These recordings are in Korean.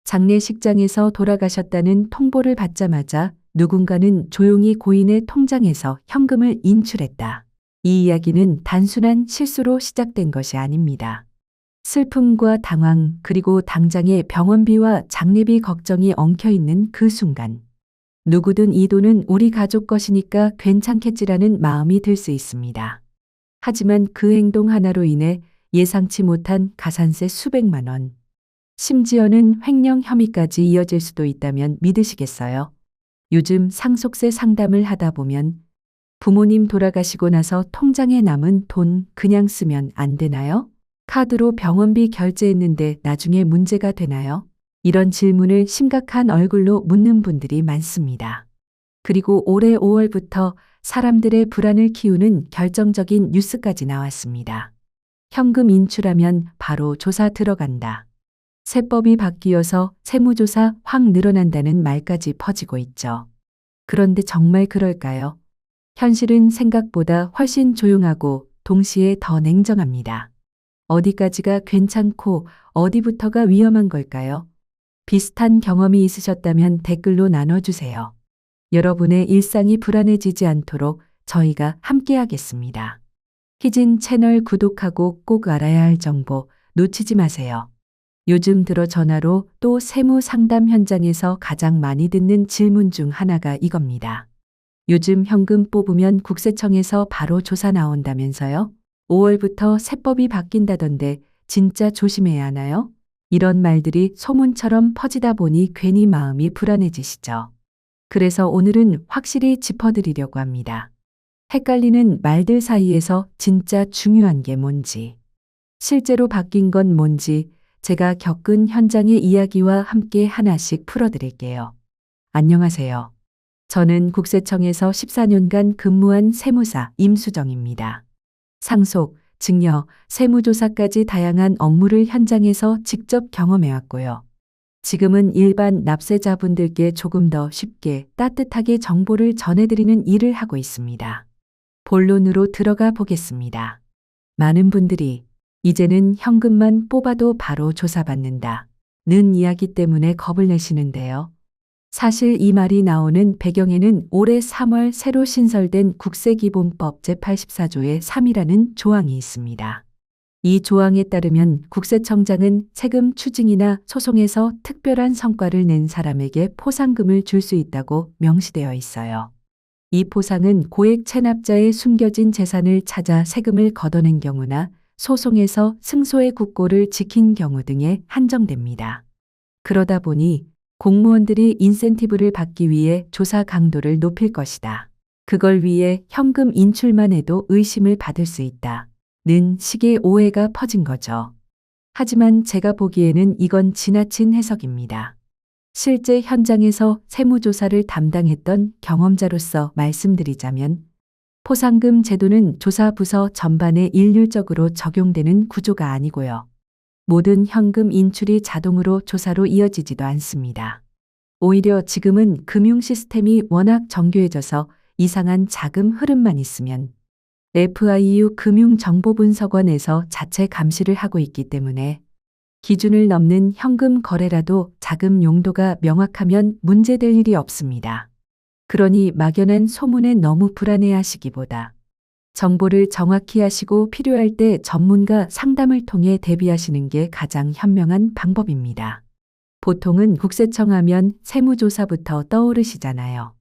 장례식장에서 돌아가셨다는 통보를 받자마자 누군가는 조용히 고인의 통장에서 현금을 인출했다. 이 이야기는 단순한 실수로 시작된 것이 아닙니다. 슬픔과 당황, 그리고 당장의 병원비와 장례비 걱정이 엉켜 있는 그 순간, 누구든 이 돈은 우리 가족 것이니까 괜찮겠지라는 마음이 들 수 있습니다. 하지만 그 행동 하나로 인해 예상치 못한 가산세 수백만 원, 심지어는 횡령 혐의까지 이어질 수도 있다면 믿으시겠어요? 요즘 상속세 상담을 하다 보면 부모님 돌아가시고 나서 통장에 남은 돈 그냥 쓰면 안 되나요? 카드로 병원비 결제했는데 나중에 문제가 되나요? 이런 질문을 심각한 얼굴로 묻는 분들이 많습니다. 그리고 올해 5월부터 사람들의 불안을 키우는 결정적인 뉴스까지 나왔습니다. 현금 인출하면 바로 조사 들어간다. 세법이 바뀌어서 세무조사 확 늘어난다는 말까지 퍼지고 있죠. 그런데 정말 그럴까요? 현실은 생각보다 훨씬 조용하고 동시에 더 냉정합니다. 어디까지가 괜찮고 어디부터가 위험한 걸까요? 비슷한 경험이 있으셨다면 댓글로 나눠주세요. 여러분의 일상이 불안해지지 않도록 저희가 함께하겠습니다. 희진 채널 구독하고 꼭 알아야 할 정보 놓치지 마세요. 요즘 들어 전화로 또 세무 상담 현장에서 가장 많이 듣는 질문 중 하나가 이겁니다. 요즘 현금 뽑으면 국세청에서 바로 조사 나온다면서요? 5월부터 세법이 바뀐다던데 진짜 조심해야 하나요? 이런 말들이 소문처럼 퍼지다 보니 괜히 마음이 불안해지시죠. 그래서 오늘은 확실히 짚어드리려고 합니다. 헷갈리는 말들 사이에서 진짜 중요한 게 뭔지, 실제로 바뀐 건 뭔지 제가 겪은 현장의 이야기와 함께 하나씩 풀어드릴게요. 안녕하세요. 저는 국세청에서 14년간 근무한 세무사 임수정입니다. 상속, 증여, 세무조사까지 다양한 업무를 현장에서 직접 경험해왔고요. 지금은 일반 납세자분들께 조금 더 쉽게 따뜻하게 정보를 전해드리는 일을 하고 있습니다. 본론으로 들어가 보겠습니다. 많은 분들이 이제는 현금만 뽑아도 바로 조사받는다 는 이야기 때문에 겁을 내시는데요. 사실 이 말이 나오는 배경에는 올해 3월 새로 신설된 국세기본법 제84조의 3이라는 조항이 있습니다. 이 조항에 따르면 국세청장은 세금 추징이나 소송에서 특별한 성과를 낸 사람에게 포상금을 줄 수 있다고 명시되어 있어요. 이 포상은 고액 체납자의 숨겨진 재산을 찾아 세금을 걷어낸 경우나 소송에서 승소의 국고를 지킨 경우 등에 한정됩니다. 그러다 보니 공무원들이 인센티브를 받기 위해 조사 강도를 높일 것이다. 그걸 위해 현금 인출만 해도 의심을 받을 수 있다 는 식의 오해가 퍼진 거죠. 하지만 제가 보기에는 이건 지나친 해석입니다. 실제 현장에서 세무조사를 담당했던 경험자로서 말씀드리자면 포상금 제도는 조사부서 전반에 일률적으로 적용되는 구조가 아니고요. 모든 현금 인출이 자동으로 조사로 이어지지도 않습니다. 오히려 지금은 금융 시스템이 워낙 정교해져서 이상한 자금 흐름만 있으면 FIU 금융정보분석원에서 자체 감시를 하고 있기 때문에 기준을 넘는 현금 거래라도 자금 용도가 명확하면 문제될 일이 없습니다. 그러니 막연한 소문에 너무 불안해하시기보다 정보를 정확히 하시고 필요할 때 전문가 상담을 통해 대비하시는 게 가장 현명한 방법입니다. 보통은 국세청 하면 세무조사부터 떠오르시잖아요.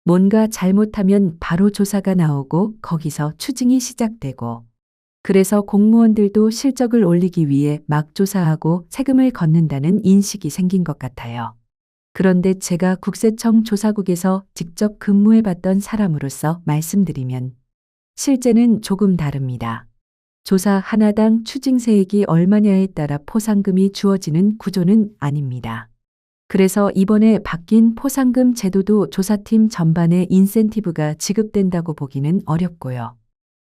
뭔가 잘못하면 바로 조사가 나오고 거기서 추징이 시작되고 그래서 공무원들도 실적을 올리기 위해 막 조사하고 세금을 걷는다는 인식이 생긴 것 같아요. 그런데 제가 국세청 조사국에서 직접 근무해봤던 사람으로서 말씀드리면 실제는 조금 다릅니다. 조사 하나당 추징세액이 얼마냐에 따라 포상금이 주어지는 구조는 아닙니다. 그래서 이번에 바뀐 포상금 제도도 조사팀 전반에 인센티브가 지급된다고 보기는 어렵고요.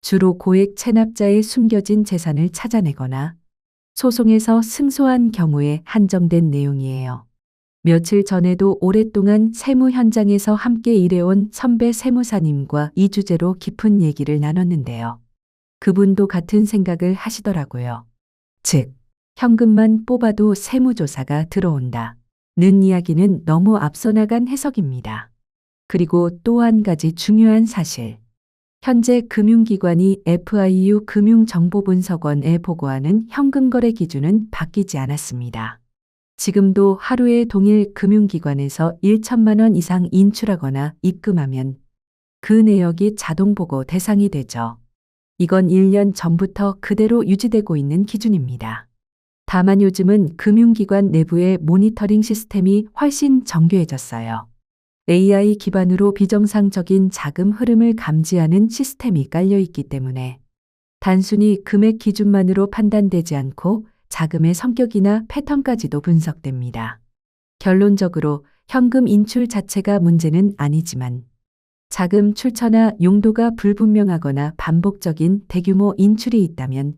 주로 고액 체납자의 숨겨진 재산을 찾아내거나 소송에서 승소한 경우에 한정된 내용이에요. 며칠 전에도 오랫동안 세무 현장에서 함께 일해온 선배 세무사님과 이 주제로 깊은 얘기를 나눴는데요. 그분도 같은 생각을 하시더라고요. 즉, 현금만 뽑아도 세무조사가 들어온다. 는 이야기는 너무 앞서 나간 해석입니다. 그리고 또 한 가지 중요한 사실. 현재 금융기관이 FIU 금융정보분석원에 보고하는 현금거래 기준은 바뀌지 않았습니다. 지금도 하루에 동일 금융기관에서 1천만 원 이상 인출하거나 입금하면 그 내역이 자동 보고 대상이 되죠. 이건 1년 전부터 그대로 유지되고 있는 기준입니다. 다만 요즘은 금융기관 내부의 모니터링 시스템이 훨씬 정교해졌어요. AI 기반으로 비정상적인 자금 흐름을 감지하는 시스템이 깔려 있기 때문에 단순히 금액 기준만으로 판단되지 않고 자금의 성격이나 패턴까지도 분석됩니다. 결론적으로 현금 인출 자체가 문제는 아니지만 자금 출처나 용도가 불분명하거나 반복적인 대규모 인출이 있다면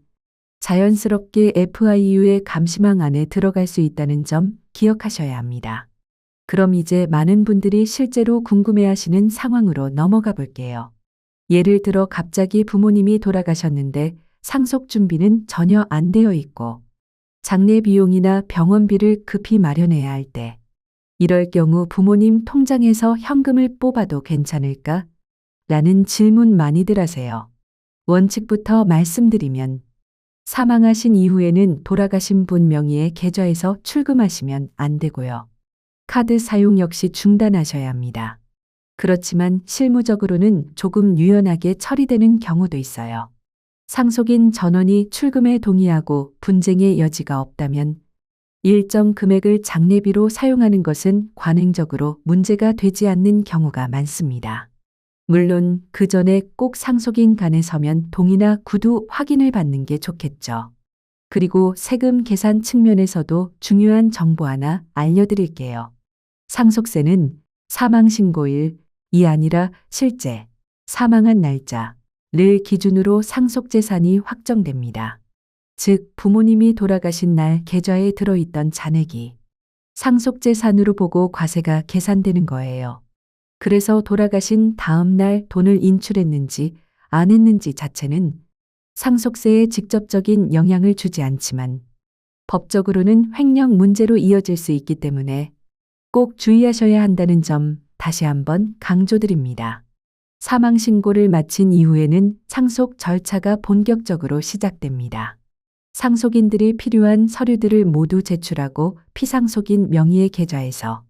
자연스럽게 FIU의 감시망 안에 들어갈 수 있다는 점 기억하셔야 합니다. 그럼 이제 많은 분들이 실제로 궁금해하시는 상황으로 넘어가 볼게요. 예를 들어 갑자기 부모님이 돌아가셨는데 상속 준비는 전혀 안 되어 있고 장례 비용이나 병원비를 급히 마련해야 할 때 이럴 경우 부모님 통장에서 현금을 뽑아도 괜찮을까? 라는 질문 많이들 하세요. 원칙부터 말씀드리면 사망하신 이후에는 돌아가신 분 명의의 계좌에서 출금하시면 안 되고요. 카드 사용 역시 중단하셔야 합니다. 그렇지만 실무적으로는 조금 유연하게 처리되는 경우도 있어요. 상속인 전원이 출금에 동의하고 분쟁의 여지가 없다면 일정 금액을 장례비로 사용하는 것은 관행적으로 문제가 되지 않는 경우가 많습니다. 물론 그 전에 꼭 상속인 간에 서면 동의나 구두 확인을 받는 게 좋겠죠. 그리고 세금 계산 측면에서도 중요한 정보 하나 알려드릴게요. 상속세는 사망신고일이 아니라 실제 사망한 날짜를 기준으로 상속재산이 확정됩니다. 즉 부모님이 돌아가신 날 계좌에 들어있던 잔액이 상속재산으로 보고 과세가 계산되는 거예요. 그래서 돌아가신 다음 날 돈을 인출했는지 안 했는지 자체는 상속세에 직접적인 영향을 주지 않지만 법적으로는 횡령 문제로 이어질 수 있기 때문에 꼭 주의하셔야 한다는 점 다시 한번 강조드립니다. 사망신고를 마친 이후에는 상속 절차가 본격적으로 시작됩니다. 상속인들이 필요한 서류들을 모두 제출하고 피상속인 명의의 계좌에서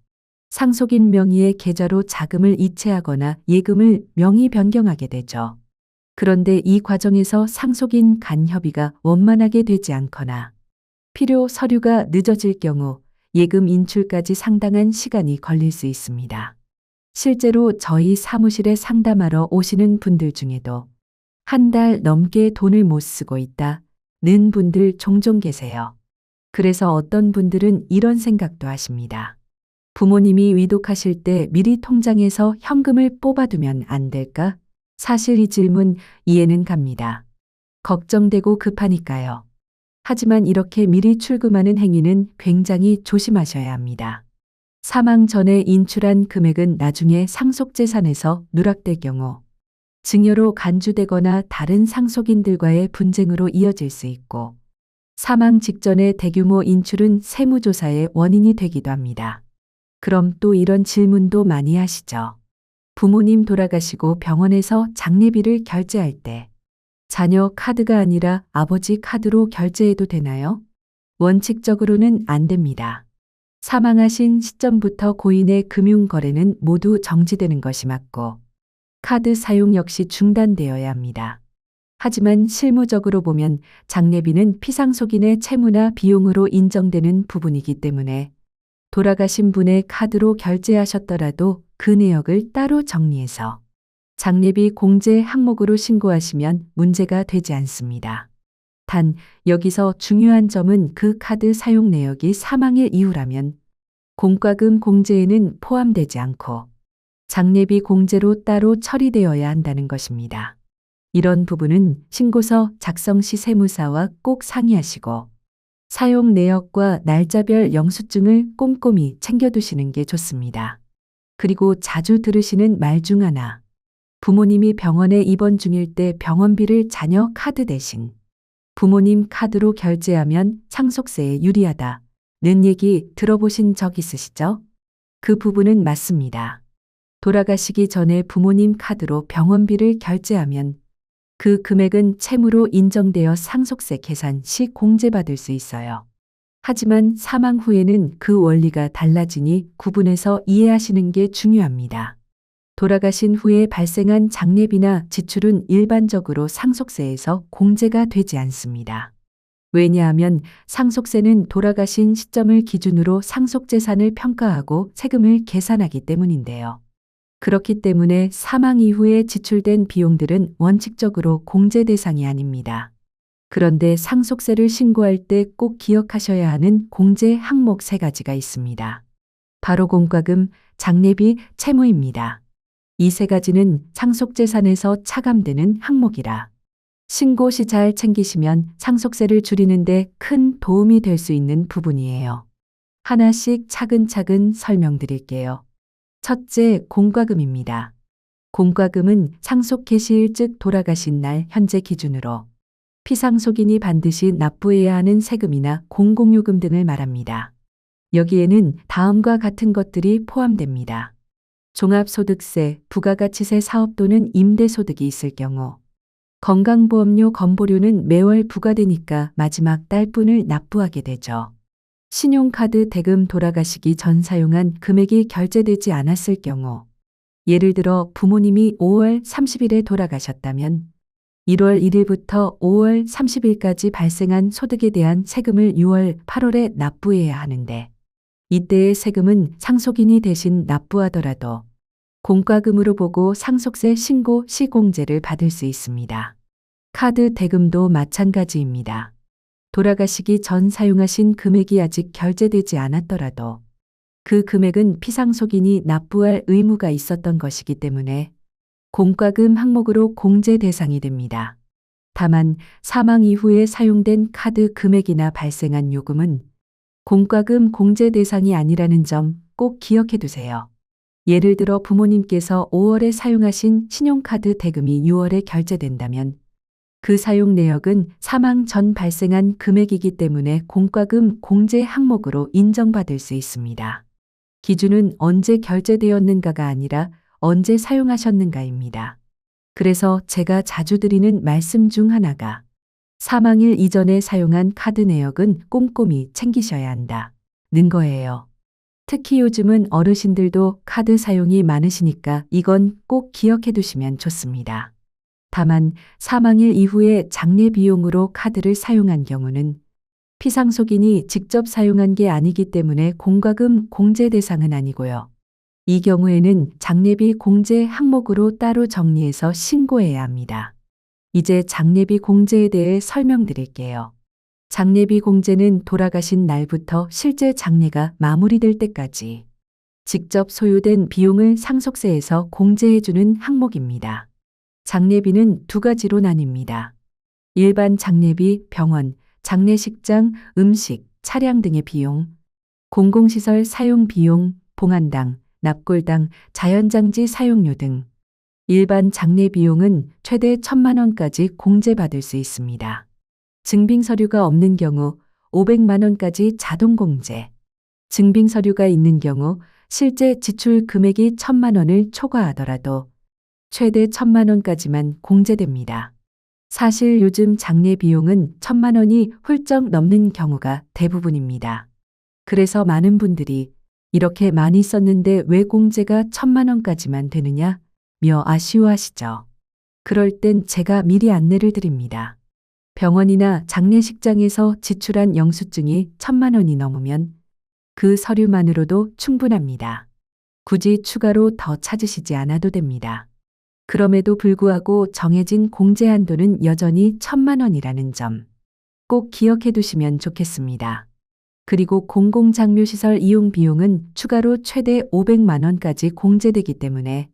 상속인 명의의 계좌로 자금을 이체하거나 예금을 명의 변경하게 되죠. 그런데 이 과정에서 상속인 간 협의가 원만하게 되지 않거나 필요 서류가 늦어질 경우 예금 인출까지 상당한 시간이 걸릴 수 있습니다. 실제로 저희 사무실에 상담하러 오시는 분들 중에도 한 달 넘게 돈을 못 쓰고 있다는 분들 종종 계세요. 그래서 어떤 분들은 이런 생각도 하십니다. 부모님이 위독하실 때 미리 통장에서 현금을 뽑아두면 안 될까? 사실 이 질문 이해는 갑니다. 걱정되고 급하니까요. 하지만 이렇게 미리 출금하는 행위는 굉장히 조심하셔야 합니다. 사망 전에 인출한 금액은 나중에 상속재산에서 누락될 경우 증여로 간주되거나 다른 상속인들과의 분쟁으로 이어질 수 있고 사망 직전의 대규모 인출은 세무조사의 원인이 되기도 합니다. 그럼 또 이런 질문도 많이 하시죠. 부모님 돌아가시고 병원에서 장례비를 결제할 때 자녀 카드가 아니라 아버지 카드로 결제해도 되나요? 원칙적으로는 안 됩니다. 사망하신 시점부터 고인의 금융거래는 모두 정지되는 것이 맞고 카드 사용 역시 중단되어야 합니다. 하지만 실무적으로 보면 장례비는 피상속인의 채무나 비용으로 인정되는 부분이기 때문에 돌아가신 분의 카드로 결제하셨더라도 그 내역을 따로 정리해서 장례비 공제 항목으로 신고하시면 문제가 되지 않습니다. 단 여기서 중요한 점은 그 카드 사용 내역이 사망의 이유라면 공과금 공제에는 포함되지 않고 장례비 공제로 따로 처리되어야 한다는 것입니다. 이런 부분은 신고서 작성 시 세무사와 꼭 상의하시고 사용 내역과 날짜별 영수증을 꼼꼼히 챙겨두시는 게 좋습니다. 그리고 자주 들으시는 말 중 하나. 부모님이 병원에 입원 중일 때 병원비를 자녀 카드 대신 부모님 카드로 결제하면 상속세에 유리하다 얘기 들어보신 적 있으시죠? 그 부분은 맞습니다. 돌아가시기 전에 부모님 카드로 병원비를 결제하면 그 금액은 채무로 인정되어 상속세 계산 시 공제받을 수 있어요. 하지만 사망 후에는 그 원리가 달라지니 구분해서 이해하시는 게 중요합니다. 돌아가신 후에 발생한 장례비나 지출은 일반적으로 상속세에서 공제가 되지 않습니다. 왜냐하면 상속세는 돌아가신 시점을 기준으로 상속재산을 평가하고 세금을 계산하기 때문인데요. 그렇기 때문에 사망 이후에 지출된 비용들은 원칙적으로 공제 대상이 아닙니다. 그런데 상속세를 신고할 때 꼭 기억하셔야 하는 공제 항목 3가지가 있습니다. 바로 공과금, 장례비, 채무입니다. 이 3가지는 상속재산에서 차감되는 항목이라 신고 시 잘 챙기시면 상속세를 줄이는데 큰 도움이 될 수 있는 부분이에요. 하나씩 차근차근 설명드릴게요. 첫째, 공과금입니다. 공과금은 상속 개시일 즉 돌아가신 날 현재 기준으로 피상속인이 반드시 납부해야 하는 세금이나 공공요금 등을 말합니다. 여기에는 다음과 같은 것들이 포함됩니다. 종합소득세, 부가가치세 사업 또는 임대소득이 있을 경우, 건강보험료 건보료는 매월 부과되니까 마지막 달분을 납부하게 되죠. 신용카드 대금 돌아가시기 전 사용한 금액이 결제되지 않았을 경우, 예를 들어 부모님이 5월 30일에 돌아가셨다면 1월 1일부터 5월 30일까지 발생한 소득에 대한 세금을 6월, 8월에 납부해야 하는데 이때의 세금은 상속인이 대신 납부하더라도 공과금으로 보고 상속세 신고 시 공제를 받을 수 있습니다. 카드 대금도 마찬가지입니다. 돌아가시기 전 사용하신 금액이 아직 결제되지 않았더라도 그 금액은 피상속인이 납부할 의무가 있었던 것이기 때문에 공과금 항목으로 공제 대상이 됩니다. 다만 사망 이후에 사용된 카드 금액이나 발생한 요금은 공과금 공제 대상이 아니라는 점 꼭 기억해 두세요. 예를 들어 부모님께서 5월에 사용하신 신용카드 대금이 6월에 결제된다면 그 사용 내역은 사망 전 발생한 금액이기 때문에 공과금 공제 항목으로 인정받을 수 있습니다. 기준은 언제 결제되었는가가 아니라 언제 사용하셨는가입니다. 그래서 제가 자주 드리는 말씀 중 하나가 사망일 이전에 사용한 카드 내역은 꼼꼼히 챙기셔야 한다는 거예요. 특히 요즘은 어르신들도 카드 사용이 많으시니까 이건 꼭 기억해 두시면 좋습니다. 다만 사망일 이후에 장례 비용으로 카드를 사용한 경우는 피상속인이 직접 사용한 게 아니기 때문에 공과금 공제 대상은 아니고요. 이 경우에는 장례비 공제 항목으로 따로 정리해서 신고해야 합니다. 이제 장례비 공제에 대해 설명드릴게요. 장례비 공제는 돌아가신 날부터 실제 장례가 마무리될 때까지 직접 소요된 비용을 상속세에서 공제해주는 항목입니다. 장례비는 2가지로 나뉩니다. 일반 장례비, 병원, 장례식장, 음식, 차량 등의 비용, 공공시설 사용 비용, 봉안당, 납골당, 자연장지 사용료 등 일반 장례 비용은 최대 1,000만 원까지 공제받을 수 있습니다. 증빙서류가 없는 경우 500만 원까지 자동 공제, 증빙서류가 있는 경우 실제 지출 금액이 1,000만 원을 초과하더라도 최대 1,000만 원까지만 공제됩니다. 사실 요즘 장례 비용은 1,000만 원이 훌쩍 넘는 경우가 대부분입니다. 그래서 많은 분들이 이렇게 많이 썼는데 왜 공제가 1,000만 원까지만 되느냐며 아쉬워하시죠. 그럴 땐 제가 미리 안내를 드립니다. 병원이나 장례식장에서 지출한 영수증이 1,000만 원이 넘으면 그 서류만으로도 충분합니다. 굳이 추가로 더 찾으시지 않아도 됩니다. 그럼에도 불구하고 정해진 공제 한도는 여전히 1,000만 원이라는 점 꼭 기억해 두시면 좋겠습니다. 그리고 공공장묘시설 이용 비용은 추가로 최대 500만 원까지 공제되기 때문에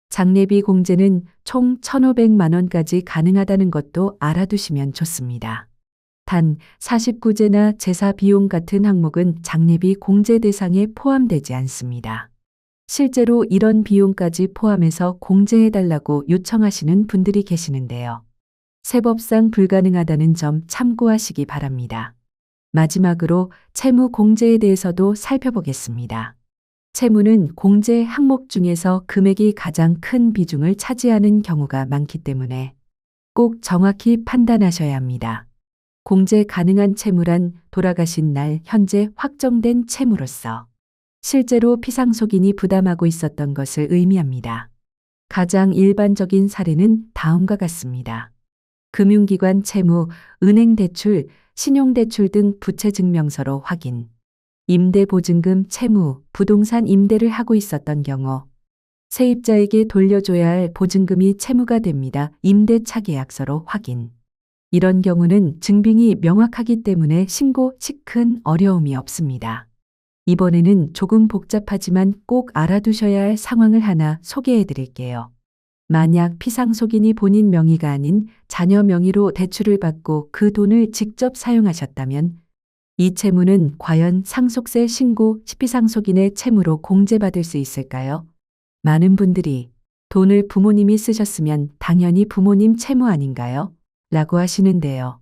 장례비 공제는 총 1,500만 원까지 가능하다는 것도 알아두시면 좋습니다. 단 49제나 제사 비용 같은 항목은 장례비 공제 대상에 포함되지 않습니다. 실제로 이런 비용까지 포함해서 공제해달라고 요청하시는 분들이 계시는데요. 세법상 불가능하다는 점 참고하시기 바랍니다. 마지막으로 채무 공제에 대해서도 살펴보겠습니다. 채무는 공제 항목 중에서 금액이 가장 큰 비중을 차지하는 경우가 많기 때문에 꼭 정확히 판단하셔야 합니다. 공제 가능한 채무란 돌아가신 날 현재 확정된 채무로서 실제로 피상속인이 부담하고 있었던 것을 의미합니다. 가장 일반적인 사례는 다음과 같습니다. 금융기관 채무, 은행 대출, 신용대출 등 부채 증명서로 확인, 임대보증금 채무, 부동산 임대를 하고 있었던 경우, 세입자에게 돌려줘야 할 보증금이 채무가 됩니다. 임대차 계약서로 확인. 이런 경우는 증빙이 명확하기 때문에 신고 시 큰 어려움이 없습니다. 이번에는 조금 복잡하지만 꼭 알아두셔야 할 상황을 하나 소개해 드릴게요. 만약 피상속인이 본인 명의가 아닌 자녀 명의로 대출을 받고 그 돈을 직접 사용하셨다면 이 채무는 과연 상속세 신고 시 피상속인의 채무로 공제받을 수 있을까요? 많은 분들이 돈을 부모님이 쓰셨으면 당연히 부모님 채무 아닌가요? 라고 하시는데요.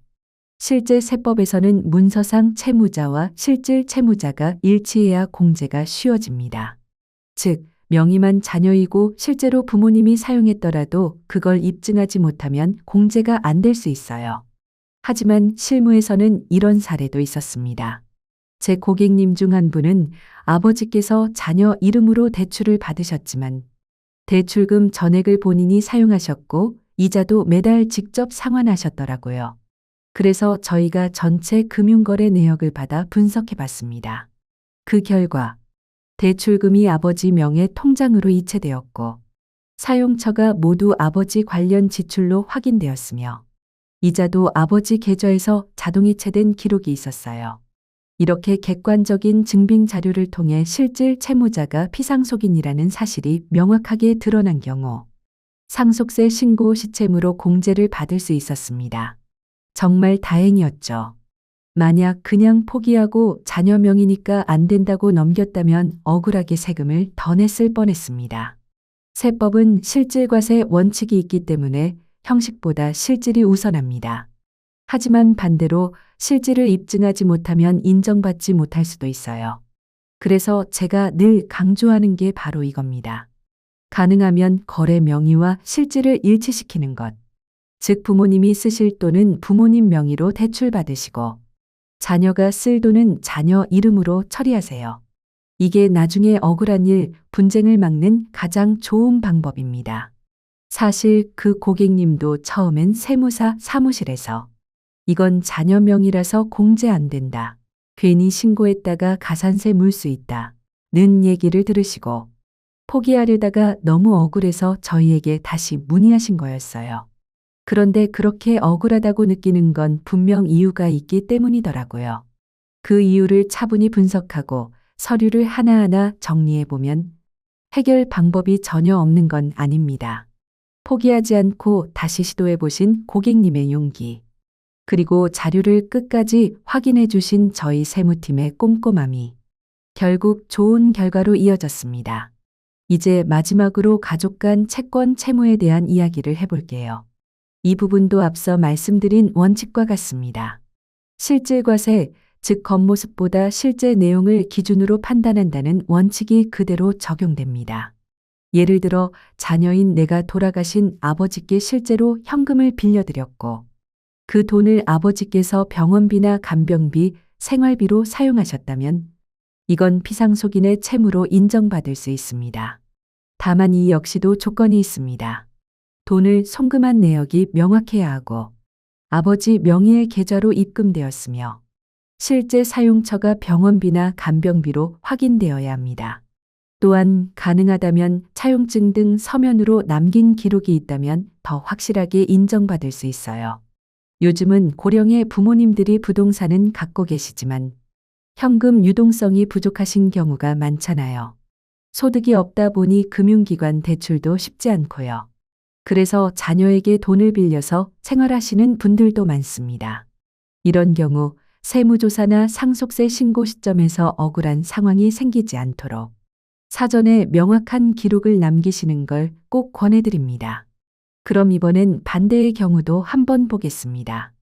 실제 세법에서는 문서상 채무자와 실질 채무자가 일치해야 공제가 쉬워집니다. 즉, 명의만 자녀이고 실제로 부모님이 사용했더라도 그걸 입증하지 못하면 공제가 안 될 수 있어요. 하지만 실무에서는 이런 사례도 있었습니다. 제 고객님 중 한 분은 아버지께서 자녀 이름으로 대출을 받으셨지만 대출금 전액을 본인이 사용하셨고 이자도 매달 직접 상환하셨더라고요. 그래서 저희가 전체 금융거래 내역을 받아 분석해 봤습니다. 그 결과 대출금이 아버지 명의 통장으로 이체되었고 사용처가 모두 아버지 관련 지출로 확인되었으며 이자도 아버지 계좌에서 자동 이체된 기록이 있었어요. 이렇게 객관적인 증빙 자료를 통해 실질 채무자가 피상속인이라는 사실이 명확하게 드러난 경우 상속세 신고 시 채무로 공제를 받을 수 있었습니다. 정말 다행이었죠. 만약 그냥 포기하고 자녀 명의니까 안 된다고 넘겼다면 억울하게 세금을 더 냈을 뻔했습니다. 세법은 실질과세 원칙이 있기 때문에 형식보다 실질이 우선합니다. 하지만 반대로 실질을 입증하지 못하면 인정받지 못할 수도 있어요. 그래서 제가 늘 강조하는 게 바로 이겁니다. 가능하면 거래 명의와 실질을 일치시키는 것. 즉 부모님이 쓰실 돈은 부모님 명의로 대출받으시고 자녀가 쓸 돈은 자녀 이름으로 처리하세요. 이게 나중에 억울한 일, 분쟁을 막는 가장 좋은 방법입니다. 사실 그 고객님도 처음엔 세무사 사무실에서 이건 자녀 명의라서 공제 안 된다. 괜히 신고했다가 가산세 물 수 있다. 는 얘기를 들으시고 포기하려다가 너무 억울해서 저희에게 다시 문의하신 거였어요. 그런데 그렇게 억울하다고 느끼는 건 분명 이유가 있기 때문이더라고요. 그 이유를 차분히 분석하고 서류를 하나하나 정리해보면 해결 방법이 전혀 없는 건 아닙니다. 포기하지 않고 다시 시도해보신 고객님의 용기, 그리고 자료를 끝까지 확인해 주신 저희 세무팀의 꼼꼼함이 결국 좋은 결과로 이어졌습니다. 이제 마지막으로 가족 간 채권 채무에 대한 이야기를 해볼게요. 이 부분도 앞서 말씀드린 원칙과 같습니다. 실질과세, 즉 겉모습보다 실제 내용을 기준으로 판단한다는 원칙이 그대로 적용됩니다. 예를 들어 자녀인 내가 돌아가신 아버지께 실제로 현금을 빌려드렸고 그 돈을 아버지께서 병원비나 간병비, 생활비로 사용하셨다면 이건 피상속인의 채무로 인정받을 수 있습니다. 다만 이 역시도 조건이 있습니다. 돈을 송금한 내역이 명확해야 하고 아버지 명의의 계좌로 입금되었으며 실제 사용처가 병원비나 간병비로 확인되어야 합니다. 또한 가능하다면 차용증 등 서면으로 남긴 기록이 있다면 더 확실하게 인정받을 수 있어요. 요즘은 고령의 부모님들이 부동산은 갖고 계시지만 현금 유동성이 부족하신 경우가 많잖아요. 소득이 없다 보니 금융기관 대출도 쉽지 않고요. 그래서 자녀에게 돈을 빌려서 생활하시는 분들도 많습니다. 이런 경우 세무조사나 상속세 신고 시점에서 억울한 상황이 생기지 않도록 사전에 명확한 기록을 남기시는 걸 꼭 권해드립니다. 그럼 이번엔 반대의 경우도 한번 보겠습니다.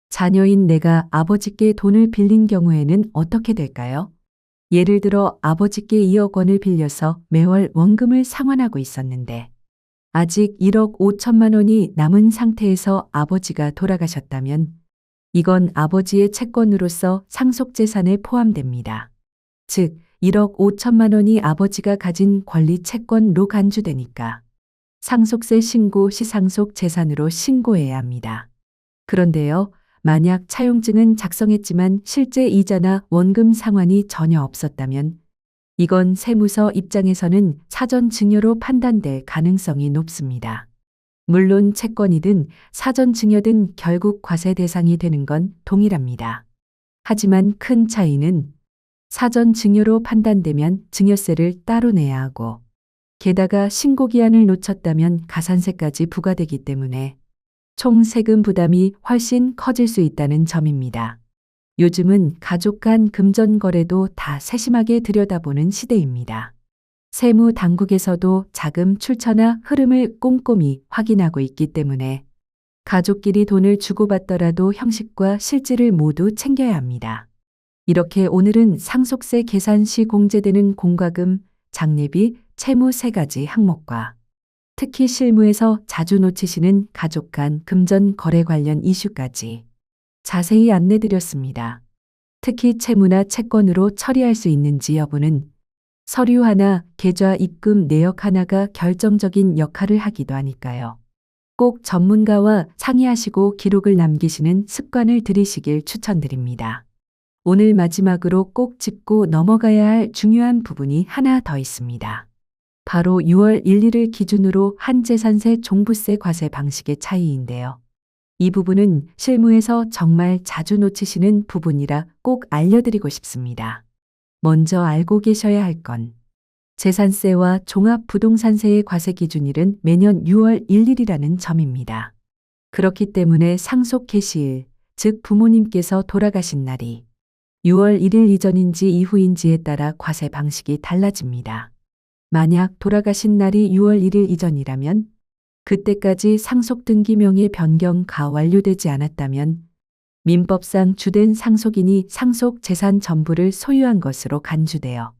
자녀인 내가 아버지께 돈을 빌린 경우에는 어떻게 될까요? 예를 들어 아버지께 2억 원을 빌려서 매월 원금을 상환하고 있었는데 아직 1억 5천만 원이 남은 상태에서 아버지가 돌아가셨다면 이건 아버지의 채권으로서 상속재산에 포함됩니다. 즉, 1억 5천만 원이 아버지가 가진 권리 채권로 간주되니까 상속세 신고 시 상속재산으로 신고해야 합니다. 그런데요, 만약 차용증은 작성했지만 실제 이자나 원금 상환이 전혀 없었다면 이건 세무서 입장에서는 사전 증여로 판단될 가능성이 높습니다. 물론 채권이든 사전 증여든 결국 과세 대상이 되는 건 동일합니다. 하지만 큰 차이는 사전 증여로 판단되면 증여세를 따로 내야 하고 게다가 신고 기한을 놓쳤다면 가산세까지 부과되기 때문에 총 세금 부담이 훨씬 커질 수 있다는 점입니다. 요즘은 가족 간 금전 거래도 다 세심하게 들여다보는 시대입니다. 세무 당국에서도 자금 출처나 흐름을 꼼꼼히 확인하고 있기 때문에 가족끼리 돈을 주고받더라도 형식과 실질을 모두 챙겨야 합니다. 이렇게 오늘은 상속세 계산 시 공제되는 공과금, 장례비, 채무 세 가지 항목과 특히 실무에서 자주 놓치시는 가족 간 금전 거래 관련 이슈까지 자세히 안내드렸습니다. 특히 채무나 채권으로 처리할 수 있는지 여부는 서류 하나, 계좌 입금 내역 하나가 결정적인 역할을 하기도 하니까요. 꼭 전문가와 상의하시고 기록을 남기시는 습관을 들이시길 추천드립니다. 오늘 마지막으로 꼭 짚고 넘어가야 할 중요한 부분이 하나 더 있습니다. 바로 6월 1일을 기준으로 한 재산세 종부세 과세 방식의 차이인데요. 이 부분은 실무에서 정말 자주 놓치시는 부분이라 꼭 알려드리고 싶습니다. 먼저 알고 계셔야 할 건 재산세와 종합부동산세의 과세 기준일은 매년 6월 1일이라는 점입니다. 그렇기 때문에 상속 개시일, 즉 부모님께서 돌아가신 날이 6월 1일 이전인지 이후인지에 따라 과세 방식이 달라집니다. 만약 돌아가신 날이 6월 1일 이전이라면 그때까지 상속등기명의 변경가 완료되지 않았다면 민법상 주된 상속인이 상속 재산 전부를 소유한 것으로 간주되어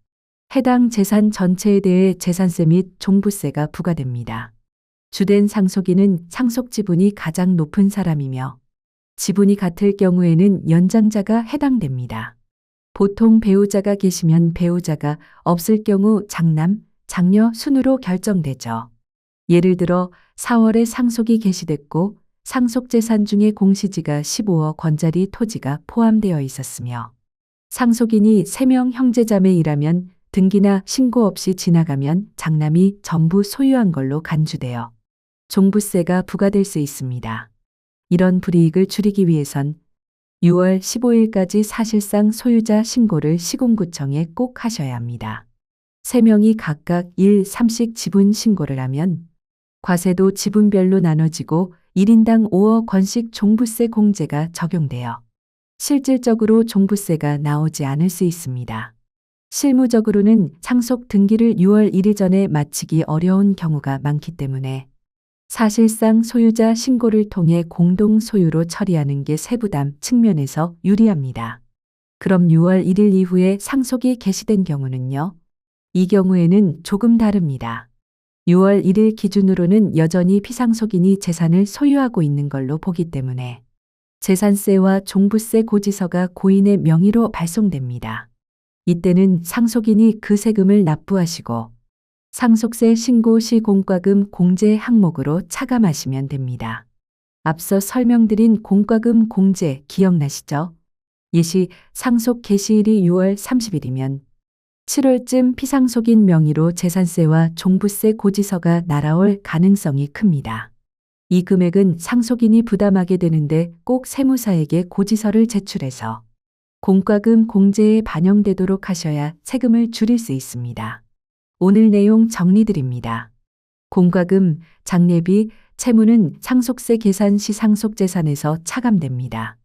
해당 재산 전체에 대해 재산세 및 종부세가 부과됩니다. 주된 상속인은 상속 지분이 가장 높은 사람이며 지분이 같을 경우에는 연장자가 해당됩니다. 보통 배우자가 계시면 배우자가 없을 경우 장남, 장녀 순으로 결정되죠. 예를 들어 4월에 상속이 개시됐고 상속재산 중에 공시지가 15억 원짜리 토지가 포함되어 있었으며 상속인이 3명 형제자매이라면 등기나 신고 없이 지나가면 장남이 전부 소유한 걸로 간주되어 종부세가 부과될 수 있습니다. 이런 불이익을 줄이기 위해선 6월 15일까지 사실상 소유자 신고를 시공구청에 꼭 하셔야 합니다. 3명이 각각 1, 3씩 지분 신고를 하면 과세도 지분별로 나눠지고 1인당 5억 원씩 종부세 공제가 적용되어 실질적으로 종부세가 나오지 않을 수 있습니다. 실무적으로는 상속 등기를 6월 1일 전에 마치기 어려운 경우가 많기 때문에 사실상 소유자 신고를 통해 공동 소유로 처리하는 게 세부담 측면에서 유리합니다. 그럼 6월 1일 이후에 상속이 개시된 경우는요? 이 경우에는 조금 다릅니다. 6월 1일 기준으로는 여전히 피상속인이 재산을 소유하고 있는 걸로 보기 때문에 재산세와 종부세 고지서가 고인의 명의로 발송됩니다. 이때는 상속인이 그 세금을 납부하시고 상속세 신고 시 공과금 공제 항목으로 차감하시면 됩니다. 앞서 설명드린 공과금 공제 기억나시죠? 예시 상속 개시일이 6월 30일이면 7월쯤 피상속인 명의로 재산세와 종부세 고지서가 날아올 가능성이 큽니다. 이 금액은 상속인이 부담하게 되는데 꼭 세무사에게 고지서를 제출해서 공과금 공제에 반영되도록 하셔야 세금을 줄일 수 있습니다. 오늘 내용 정리드립니다. 공과금, 장례비, 채무는 상속세 계산 시 상속재산에서 차감됩니다.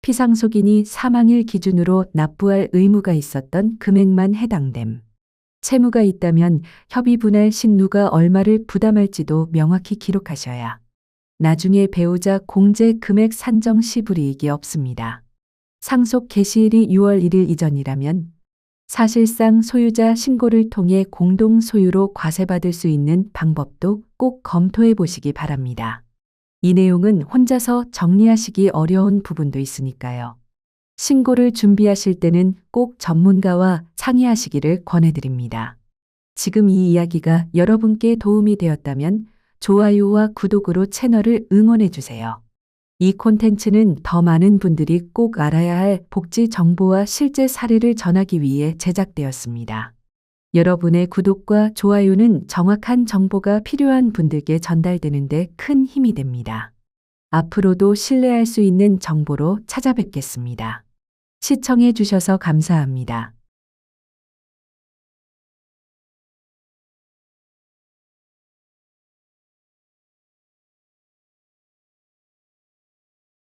피상속인이 사망일 기준으로 납부할 의무가 있었던 금액만 해당됨. 채무가 있다면 협의 분할 시 누가 얼마를 부담할지도 명확히 기록하셔야 나중에 배우자 공제 금액 산정 시 불이익이 없습니다. 상속 개시일이 6월 1일 이전이라면 사실상 소유자 신고를 통해 공동 소유로 과세받을 수 있는 방법도 꼭 검토해 보시기 바랍니다. 이 내용은 혼자서 정리하시기 어려운 부분도 있으니까요. 신고를 준비하실 때는 꼭 전문가와 상의하시기를 권해드립니다. 지금 이 이야기가 여러분께 도움이 되었다면 좋아요와 구독으로 채널을 응원해 주세요. 이 콘텐츠는 더 많은 분들이 꼭 알아야 할 복지 정보와 실제 사례를 전하기 위해 제작되었습니다. 여러분의 구독과 좋아요는 정확한 정보가 필요한 분들께 전달되는데 큰 힘이 됩니다. 앞으로도 신뢰할 수 있는 정보로 찾아뵙겠습니다. 시청해 주셔서 감사합니다.